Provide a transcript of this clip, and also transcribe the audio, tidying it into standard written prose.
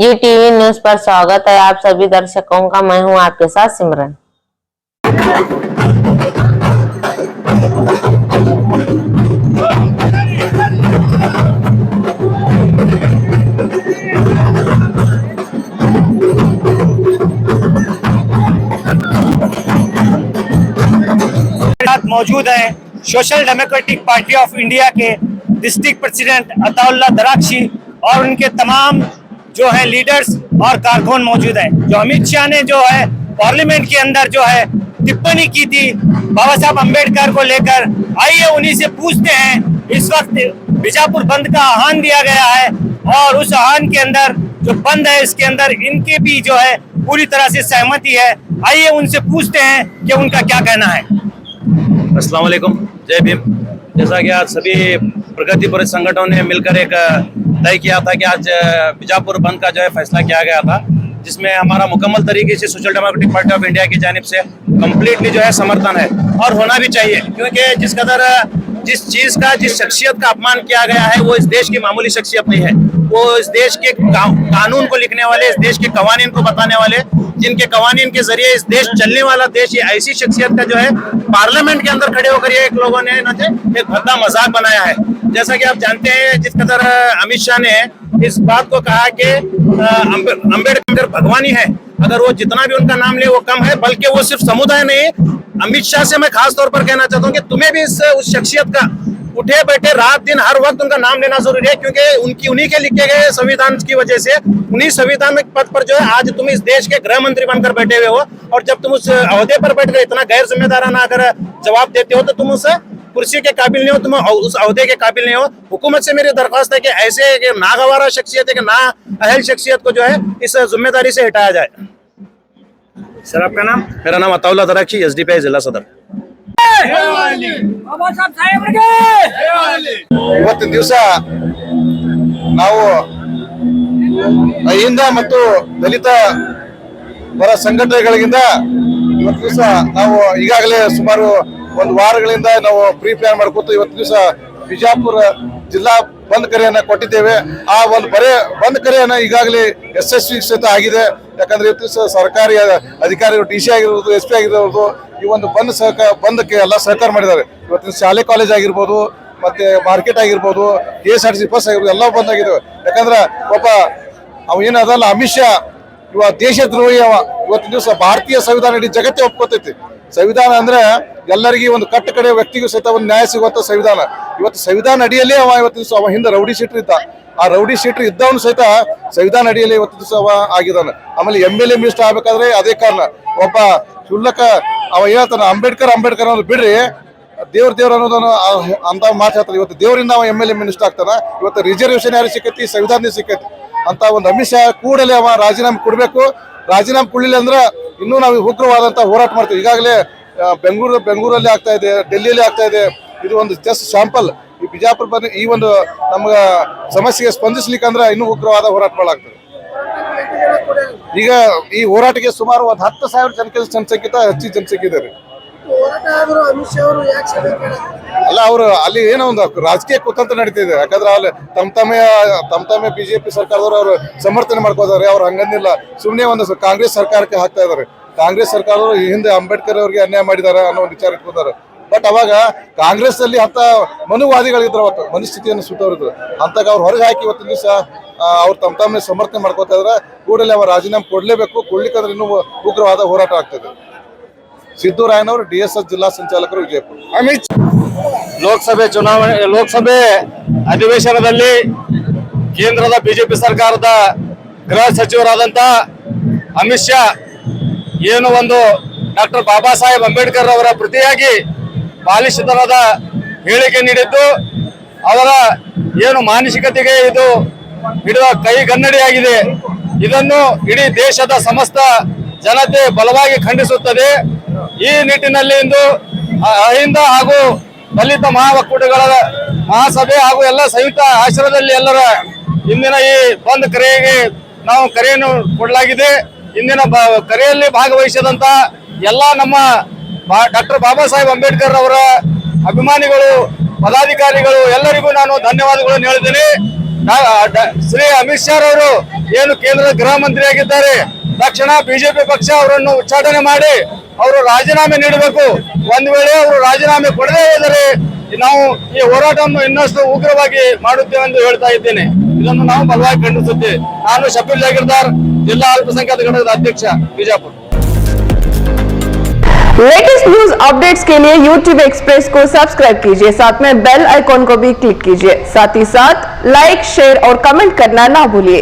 ये TV news पर स्वागत है आप सभी दर्शकों का। मैं हूं आपके साथ सिमरन। मौजूद है social democratic party of India के डिस्ट्रिक्ट प्रेसिडेंट अताउल्ला दराक्षी और उनके तमाम जो है लीडर्स और कारकुन मौजूद हैं। जो अमित शाह ने जो है पार्लियामेंट के अंदर जो है टिप्पणी की थी बाबा साहब अम्बेडकर को लेकर, आइए उन्हीं से पूछते हैं। इस वक्त बीजापुर बंद का आह्वान दिया गया है और उस आह्वान के अंदर जो बंद है इसके अंदर इनके भी जो है पूरी तरह से सहमति है। आइए उनसे पूछते हैं कि उनका क्या कहना है। अस्सलाम वालेकुम, जय भीम। जैसा कि आज सभी प्रगतिपरक संगठनों ने मिलकर एक तय किया था कि आज बीजापुर बंद का जो है फैसला किया गया था, जिसमें हमारा मुकम्मल तरीके से social democratic party of India की जानिब से कम्प्लीटली जो है समर्थन है और होना भी चाहिए, क्योंकि जिस कदर जिस शख्सियत का अपमान किया गया है वो इस देश की मामूली शख्सियत नहीं है। वो इस देश के कानून को लिखने वाले, इस देश के कवानीन को बताने वाले, जिनके कवानीन के जरिए इस देश चलने वाला देश, ये ऐसी शख्सियत का जो है पार्लियामेंट के अंदर खड़े होकर ये एक लोगों ने एक भद्दा मजाक बनाया है। जैसा कि आप जानते हैं, जिस कदर अमित शाह ने इस बात को कहा कि अम्बेडकर भगवान ही है, अगर वो जितना भी उनका नाम ले वो कम है, बल्कि वो सिर्फ समुदाय नहीं। अमित शाह से मैं खास तौर पर कहना चाहता हूँ कि तुम्हें भी उस शख्सियत का उठे बैठे रात दिन हर वक्त उनका नाम लेना जरूरी है, क्योंकि उन्हीं के लिखे गए संविधान की वजह से, उन्हीं संविधान में पद पर जो है आज तुम इस देश के गृह मंत्री बनकर बैठे हुए हो। और जब तुम उस अहदे पर बैठकर इतना गैर जिम्मेदाराना अगर जवाब देते हो तो तुम उस कुर्सी के काबिल नहीं हो, तुम उस अहदे के काबिल नहीं हो। हुकूमत से मेरी दरख्वास्त है कि ऐसे नागवारा शख्सियत है कि ना अहल शख्सियत को जो है इस जिम्मेदारी से हटाया जाए। सर आपका नाम? मेरा नाम अताउल्ला दराक्षी, एसडीपीआई जिला सदर। ಇವತ್ತಿನ ದಿವಸ ನಾವು ಅಹಿಂದ ಮತ್ತು ದಲಿತ ಪರ ಸಂಘಟನೆಗಳಿಂದ ಇವತ್ತು ದಿವಸ ನಾವು ಈಗಾಗಲೇ ಸುಮಾರು ಒಂದು ವಾರಗಳಿಂದ ನಾವು ಪ್ರೀ ಪ್ಲಾನ್ ಮಾಡ್ಕೊತ ಇವತ್ತು ದಿವಸ ಬಿಜಾಪುರ ಜಿಲ್ಲಾ ಬಂದ್ ಕರೆಯನ್ನ ಕೊಟ್ಟಿದ್ದೇವೆ। ಆ ಒಂದು ಬಂದ್ ಕರೆಯನ್ನ ಈಗಾಗಲೇ ಯಶಸ್ವಿ ಸಹಿತ ಆಗಿದೆ। ಯಾಕಂದ್ರೆ ಇವತ್ತು ದಿವಸ ಸರ್ಕಾರಿ ಅಧಿಕಾರಿಗಳು ಡಿ ಸಿ ಆಗಿರ್ಬೋದು, ಎಸ್ ಪಿ ಆಗಿರ್ಬೋದು, ಈ ಒಂದು ಬಂದಕ್ಕೆ ಎಲ್ಲ ಸಹಕಾರ ಮಾಡಿದ್ದಾರೆ। ಇವತ್ತಿನ ಶಾಲೆ ಕಾಲೇಜ್ ಆಗಿರ್ಬೋದು, ಮತ್ತೆ ಮಾರ್ಕೆಟ್ ಆಗಿರ್ಬೋದು, KSRTC ಬಸ್ ಆಗಿರ್ಬೋದು, ಎಲ್ಲ ಬಂದ್ ಆಗಿದ್ದಾವೆ। ಯಾಕಂದ್ರೆ ಒಬ್ಬ ಅವ ಏನದಲ್ಲ ಅಮಿತ್ ಶಾ ಇವ ದೇಶದ್ರೋಹಿ ಅವ। ಇವತ್ತಿನ ದಿವಸ ಭಾರತೀಯ ಸಂವಿಧಾನ ಇಡೀ ಜಗತ್ತೇ ಒಪ್ಕೋತೈತಿ। ಸಂವಿಧಾನ ಅಂದ್ರೆ ಎಲ್ಲರಿಗೂ ಒಂದು ಕಟ್ಟ ಕಡೆ ವ್ಯಕ್ತಿಗೂ ಸಹಿತ ಒಂದು ನ್ಯಾಯ ಸಿಗುವಂತ ಸಂವಿಧಾನ। ಇವತ್ತು ಸಂವಿಧಾನ ಅಡಿಯಲ್ಲೇ ಅವ ಇವತ್ತು ದಿವಸ ಅವ ಹಿಂದೆ ರೌಡಿ ಶೀಟರ್ ಇದ್ದ, ಆ ರೌಡಿ ಶೀಟರ್ ಇದ್ದವನು ಸಹಿತ ಸಂವಿಧಾನ ಅಡಿಯಲ್ಲಿ ಇವತ್ತು ದಿವಸ ಅವ ಆಗಿದ್ದಾನೆ। ಆಮೇಲೆ MLA ಮಿನಿಸ್ಟರ್ ಆಗ್ಬೇಕಾದ್ರೆ ಅದೇ ಕಾರಣ, ಒಬ್ಬ ಕ್ಷುಲ್ಲಕ ಅವ ಹೇಳ್ತಾನ ಅಂಬೇಡ್ಕರ್ ಅನ್ನೋದು ಬಿಡ್ರಿ, ದೇವ್ರ ಅನ್ನೋದನ್ನ ಅಂತ ಮಾತಾಡ್ತಾರೆ। ಇವತ್ತು ದೇವರಿಂದ ಅವ MLA ಮಿನಿಸ್ಟರ್ ಆಗ್ತಾನ। ಇವತ್ತು ರಿಸರ್ವೇಶನ್ ಯಾರು ಸಿಕ್ಕೈತಿ? ಸಂವಿಧಾನ ಸಿಕ್ಕೈತಿ ಅಂತ ಒಂದು ಅಮಿತ್ ಶಾ ಕೂಡಲೇ ಅವ ರಾಜೀನಾಮೆ ಕೊಡ್ಬೇಕು। ರಾಜೀನಾಮೆ ಕೊಡ್ಲಿಲ್ಲ ಅಂದ್ರೆ ಇನ್ನೂ ನಾವು ಉಗ್ರವಾದಂತ ಹೋರಾಟ ಮಾಡ್ತೀವಿ। ಈಗಾಗಲೇ ಬೆಂಗಳೂರಲ್ಲಿ ಆಗ್ತಾ ಇದೆ, ಡೆಲ್ಲಿಯಲ್ಲಿ ಆಗ್ತಾ ಇದೆ। ಇದು ಒಂದು ಜಸ್ಟ್ ಸ್ಯಾಂಪಲ್। ಈ ಬಿಜಾಪುರ ಬಂದು ಈ ಒಂದು ನಮ್ಗ ಸಮಸ್ಯೆಗೆ ಸ್ಪಂದಿಸ್ಲಿಕ್ಕೆ ಅಂದ್ರೆ ಇನ್ನೂ ಉಗ್ರವಾದ ಹೋರಾಟ ಮಾಡಲಾಗ್ತದೆ। ಈಗ ಈ ಹೋರಾಟಕ್ಕೆ ಸುಮಾರು ಒಂದು 10,000 ಜನಸಂಖ್ಯೆ ಹೆಚ್ಚಿನ ಜನಸಂಖ್ಯೆ ಇದೆ ರೀ। ಅಲ್ಲ, ಅವರು ಅಲ್ಲಿ ಏನೋ ಒಂದು ರಾಜಕೀಯ ಕುತಂತ್ರ ನಡೀತಿದೆ। ಯಾಕಂದ್ರೆ ಅಲ್ಲಿ ತಮ್ಮ ಬಿಜೆಪಿ ಸರ್ಕಾರದವರು ಅವರು ಸಮರ್ಥನೆ ಮಾಡ್ಕೋತಾರೆ। ಅವ್ರು ಹಂಗಂದಿಲ್ಲ, ಸುಮ್ಮನೆ ಒಂದು ಕಾಂಗ್ರೆಸ್ ಸರ್ಕಾರಕ್ಕೆ ಹಾಕ್ತಾ ಇದಾರೆ। ಕಾಂಗ್ರೆಸ್ ಸರ್ಕಾರದವರು ಹಿಂದೆ ಅಂಬೇಡ್ಕರ್ ಅವರಿಗೆ ಅನ್ಯಾಯ ಮಾಡಿದ್ದಾರೆ ಅನ್ನೋ ಒಂದು ವಿಚಾರ ಇಟ್ಕೋತಾರೆ। ಬಟ್ ಅವಾಗ ಕಾಂಗ್ರೆಸ್ ಅಲ್ಲಿ ಅಂತ ಮನುವಾದಿಗಳಿದ್ರು, ಅವತ್ತು ಮನುಸ್ಥಿತಿಯನ್ನು ಸುತ್ತವರಿದ್ರು, ಅಂತಾಗ ಅವ್ರು ಹೊರಗೆ ಹಾಕಿ ಇವತ್ತಿನ ದಿವಸ ಅವ್ರು ತಮ್ಮ ಸಮರ್ಥನೆ ಮಾಡ್ಕೋತಾ ಇದ್ರೆ ಕೂಡಲೇ ಅವ್ರು ರಾಜೀನಾಮೆ ಕೊಡ್ಲೇಬೇಕು। ಕೊಡ್ಲಿಕ್ಕಂದ್ರೆ ಇನ್ನೂ ಉಗ್ರವಾದ ಹೋರಾಟ ಆಗ್ತದೆ। ಸಿದ್ದೂರಾಯನವರು, DSS ಜಿಲ್ಲಾ ಸಂಚಾಲಕರು, ವಿಜಯಪುರ। ಅಮಿತ್ ಲೋಕಸಭೆ ಅಧಿವೇಶನದಲ್ಲಿ ಕೇಂದ್ರದ ಬಿಜೆಪಿ ಸರ್ಕಾರದ ಗೃಹ ಸಚಿವರಾದಂತ ಅಮಿತ್ ಶಾ ಏನು ಒಂದು ಡಾಕ್ಟರ್ ಬಾಬಾ ಸಾಹೇಬ್ ಅಂಬೇಡ್ಕರ್ ಅವರ ಪ್ರತಿಯಾಗಿ ಬಾಲಿಶತನದ ಹೇಳಿಕೆ ನೀಡಿದ್ದು ಅವರ ಏನು ಮಾನಸಿಕತೆಗೆ ಇದು ಹಿಡಿದ ಕೈಗನ್ನಡಿಯಾಗಿದೆ। ಇದನ್ನು ಇಡೀ ದೇಶದ ಸಮಸ್ತ ಜನತೆ ಬಲವಾಗಿ ಖಂಡಿಸುತ್ತದೆ। ಈ ನಿಟ್ಟಿನಲ್ಲಿ ಇಂದು ಅಹಿಂದ ಹಾಗೂ ದಲಿತ ಮಹಾಒಕ್ಕೂಟಗಳ ಮಹಾಸಭೆ ಹಾಗೂ ಎಲ್ಲ ಸಂಯುಕ್ತ ಆಶ್ರಯದಲ್ಲಿ ಎಲ್ಲರ ಇಂದಿನ ಈ ಬಂದ್ ಕರೆಗೆ ನಾವು ಕರೆಯನ್ನು ಕೊಡಲಾಗಿದೆ। ಇಂದಿನ ಕರೆಯಲ್ಲಿ ಭಾಗವಹಿಸಿದಂತ ಎಲ್ಲ ನಮ್ಮ ಡಾಕ್ಟರ್ ಬಾಬಾ ಸಾಹೇಬ್ ಅಂಬೇಡ್ಕರ್ ಅವರ ಅಭಿಮಾನಿಗಳು, ಪದಾಧಿಕಾರಿಗಳು ಎಲ್ಲರಿಗೂ ನಾನು ಧನ್ಯವಾದಗಳನ್ನು ಹೇಳಿದ್ದೇನೆ। ಶ್ರೀ ಅಮಿತ್ ಶಾ ಅವರು ಏನು ಕೇಂದ್ರದ ಗೃಹ ಮಂತ್ರಿ ಆಗಿದ್ದಾರೆ, ತಕ್ಷಣ ಬಿಜೆಪಿ ಪಕ್ಷ ಅವರನ್ನು ಉಚ್ಚಾಟನೆ ಮಾಡಿ ಅವರು ರಾಜೀನಾಮೆ ನೀಡಬೇಕು. ಒಂದು ವೇಳೆ ಅವರು ರಾಜೀನಾಮೆ ಕೊಡದೇ ಇದ್ದರೆ ನಾವು ಈ ಹೋರಾಟವನ್ನು ಇನ್ನಷ್ಟು ಉಗ್ರವಾಗಿ ಮಾಡುತ್ತೇವೆ ಎಂದು ಹೇಳ್ತಾ ಇದ್ದೇನೆ. ಇದನ್ನು ನಾವು ಬಲವಾಗಿ ಖಂಡಿಸುತ್ತೇವೆ. ನಾನು ಶಫೀಲ್ ಜಾಗೀರ್ದಾರ್, ಜಿಲ್ಲಾ ಅಲ್ಪಸಂಖ್ಯಾತ ಘಟಕದ ಅಧ್ಯಕ್ಷ, ಬಿಜಾಪುರ. लेटेस्ट न्यूज अपडेट्स के लिए YouTube एक्सप्रेस को सब्सक्राइब कीजिए, साथ में बेल आइकॉन को भी क्लिक कीजिए। साथ ही साथ लाइक, शेयर और कमेंट करना ना भूलिए।